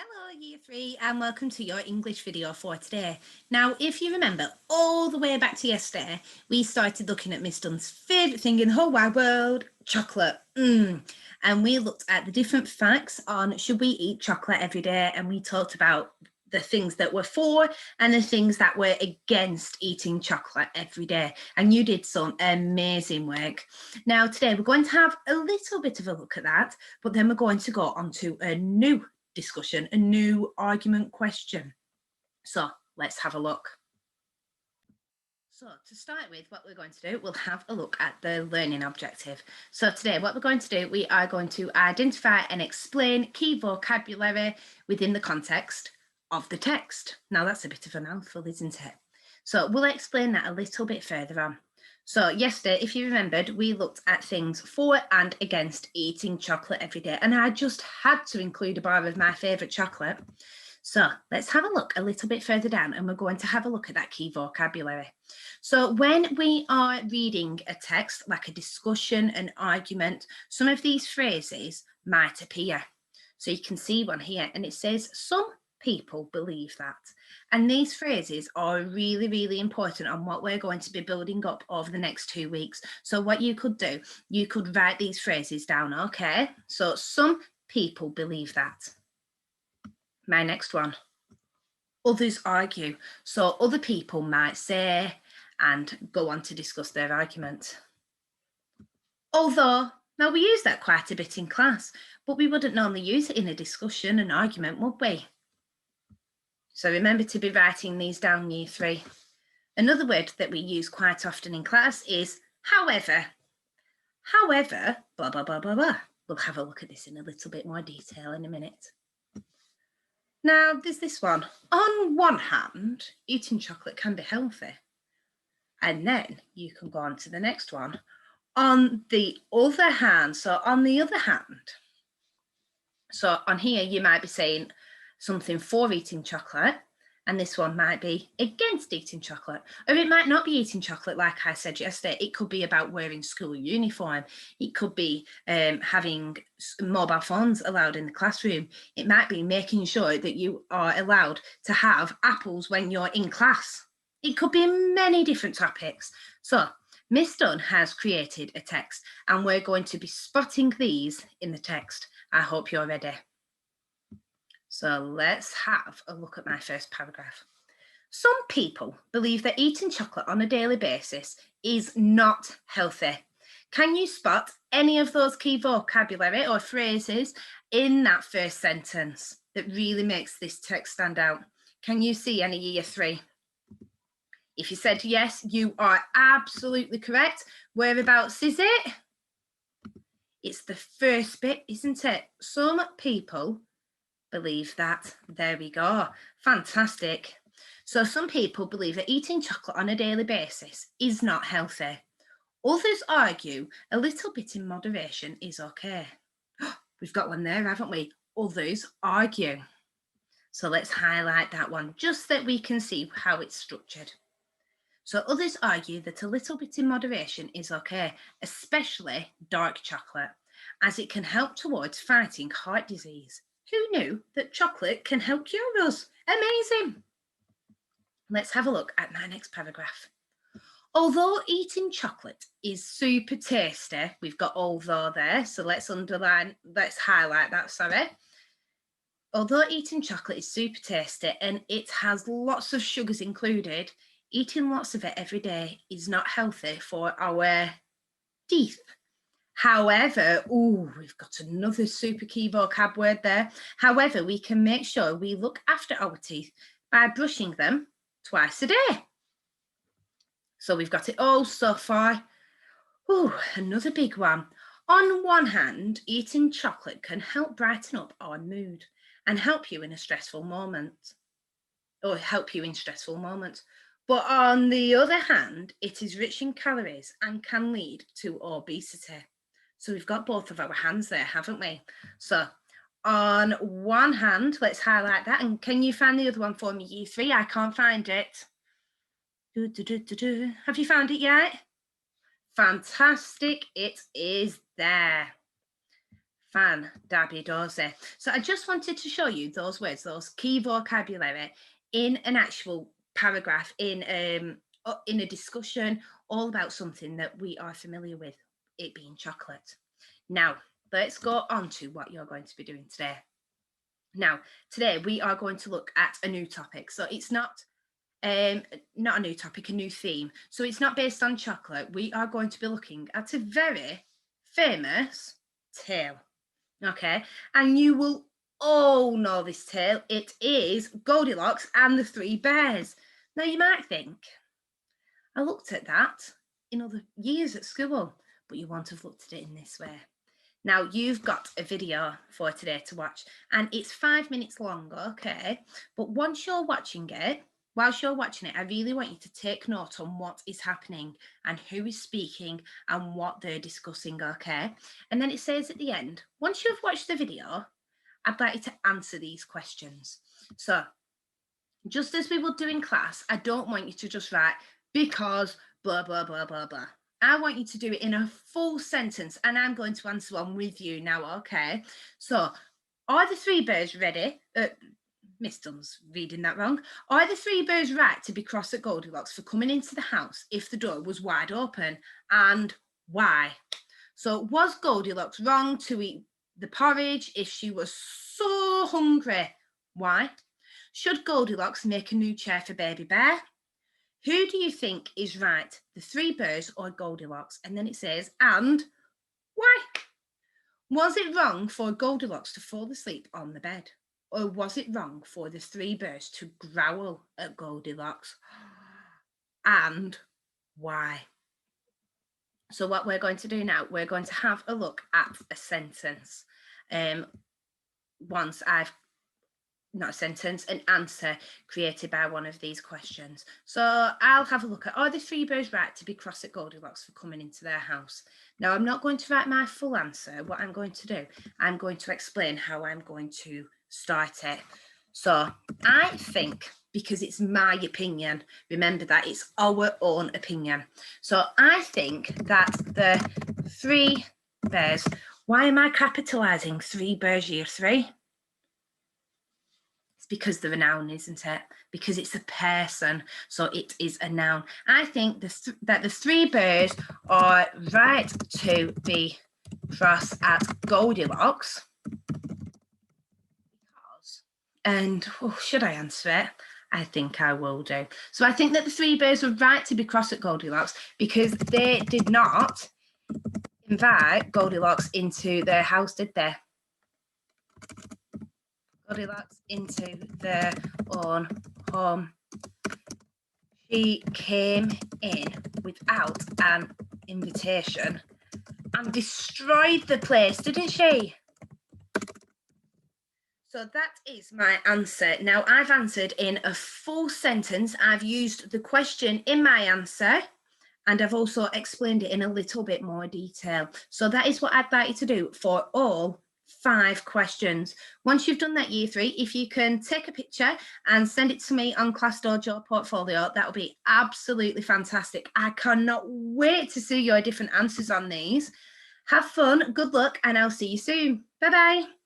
Hello Year 3 and welcome to your English video for today. Now if you remember all the way back to yesterday we started looking at Miss Dunn's favourite thing in the whole wide world, chocolate. And we looked at the different facts on should we eat chocolate every day, and we talked about the things that were for and the things that were against eating chocolate every day, and you did some amazing work. Now today we're going to have a little bit of a look at that, but then we're going to go on to a new discussion, a new argument question. So let's have a look. So to start with, what we're going to do, we'll have a look at the learning objective. So today what we're going to do, we are going to identify and explain key vocabulary within the context of the text. Now that's a bit of a mouthful, isn't it? So we'll explain that a little bit further on. So yesterday, if you remembered, we looked at things for and against eating chocolate every day, and I just had to include a bar of my favourite chocolate. So let's have a look a little bit further down, and we're going to have a look at that key vocabulary. So when we are reading a text, like a discussion, an argument, some of these phrases might appear. So you can see one here, and it says, some people believe that. And these phrases are really, really important on what we're going to be building up over the next 2 weeks. So what you could do, you could write these phrases down, okay? So some people believe that. My next one, others argue. So other people might say and go on to discuss their argument. Although, now we use that quite a bit in class, but we wouldn't normally use it in a discussion, an argument, would we? So remember to be writing these down, Year 3. Another word that we use quite often in class is however. However, blah, blah, blah, blah, blah. We'll have a look at this in a little bit more detail in a minute. Now, there's this one. On one hand, eating chocolate can be healthy. And then you can go on to the next one. On the other hand, so on the other hand. So on here, you might be saying something for eating chocolate, and this one might be against eating chocolate, or it might not be eating chocolate. Like I said yesterday, it could be about wearing school uniform. It could be having mobile phones allowed in the classroom. It might be making sure that you are allowed to have apples when you're in class. It could be many different topics. So Miss Dunn has created a text, and we're going to be spotting these in the text. I hope you're ready. So let's have a look at my first paragraph. Some people believe that eating chocolate on a daily basis is not healthy. Can you spot any of those key vocabulary or phrases in that first sentence that really makes this text stand out? Can you see any, Year 3? If you said yes, you are absolutely correct. Whereabouts is it? It's the first bit, isn't it? Some people believe that. There we go. Fantastic. So some people believe that eating chocolate on a daily basis is not healthy. Others argue a little bit in moderation is okay. We've got one there, haven't we? Others argue. So let's highlight that one just so that we can see how it's structured. So others argue that a little bit in moderation is okay, especially dark chocolate, as it can help towards fighting heart disease. Who knew that chocolate can help cure us? Amazing. Let's have a look at my next paragraph. Although eating chocolate is super tasty, we've got although there, so let's highlight that, sorry. Although eating chocolate is super tasty and it has lots of sugars included, eating lots of it every day is not healthy for our teeth. However, we've got another super key vocab word there. However, we can make sure we look after our teeth by brushing them twice a day. So we've got it all so far. Another big one. On one hand, eating chocolate can help brighten up our mood and help you in a stressful moment, or help you in stressful moments. But on the other hand, it is rich in calories and can lead to obesity. So we've got both of our hands there, haven't we? So on one hand, let's highlight that. And can you find the other one for me, Year 3? I can't find it. Have you found it yet? Fantastic, it is there. Fan-dabby-dozy. So I just wanted to show you those words, those key vocabulary in an actual paragraph, in a discussion, all about something that we are familiar with, it being chocolate. Now, let's go on to what you're going to be doing today. Now, today we are going to look at a new topic. So it's not a new topic, a new theme. So it's not based on chocolate. We are going to be looking at a very famous tale. Okay, and you will all know this tale. It is Goldilocks and the Three Bears. Now you might think, I looked at that in other years at school, but you won't have looked at it in this way. Now you've got a video for today to watch, and it's 5 minutes long, okay? But once you're watching it, whilst you're watching it, I really want you to take note on what is happening and who is speaking and what they're discussing, okay? And then it says at the end, once you've watched the video, I'd like you to answer these questions. So just as we would do in class, I don't want you to just write because blah, blah, blah, blah, blah. I want you to do it in a full sentence, and I'm going to answer one with you now, okay? So, are the three bears ready? Miss Dunn's reading that wrong. Are the three bears right to be cross at Goldilocks for coming into the house if the door was wide open? And why? So, was Goldilocks wrong to eat the porridge if she was so hungry? Why? Should Goldilocks make a new chair for Baby Bear? Who do you think is right, the three bears or Goldilocks? And then it says, and why? Was it wrong for Goldilocks to fall asleep on the bed? Or was it wrong for the three bears to growl at Goldilocks? And why? So what we're going to do now, we're going to have a look at a sentence. Once I've not a sentence, an answer created by one of these questions. So I'll have a look at, are the three bears right to be cross at Goldilocks for coming into their house? Now, I'm not going to write my full answer. What I'm going to do, I'm going to explain how I'm going to start it. So I think, because it's my opinion, remember that it's our own opinion. So I think that the three bears, why am I capitalising three bears year 3? Because they're a noun, isn't it? Because it's a person, so it is a noun. I think that the three bears are right to be cross at Goldilocks. And should I answer it? I think I will do. So I think that the three bears were right to be cross at Goldilocks because they did not invite Goldilocks into their house, did they? Goldilocks into their own home. She came in without an invitation and destroyed the place, didn't she? So that is my answer. Now, I've answered in a full sentence. I've used the question in my answer, and I've also explained it in a little bit more detail. So that is what I'd like you to do for all 5 questions. Once you've done that year 3, if you can take a picture and send it to me on Class Dojo portfolio, that would be absolutely fantastic. I cannot wait to see your different answers on these. Have fun, good luck, and I'll see you soon. Bye-bye.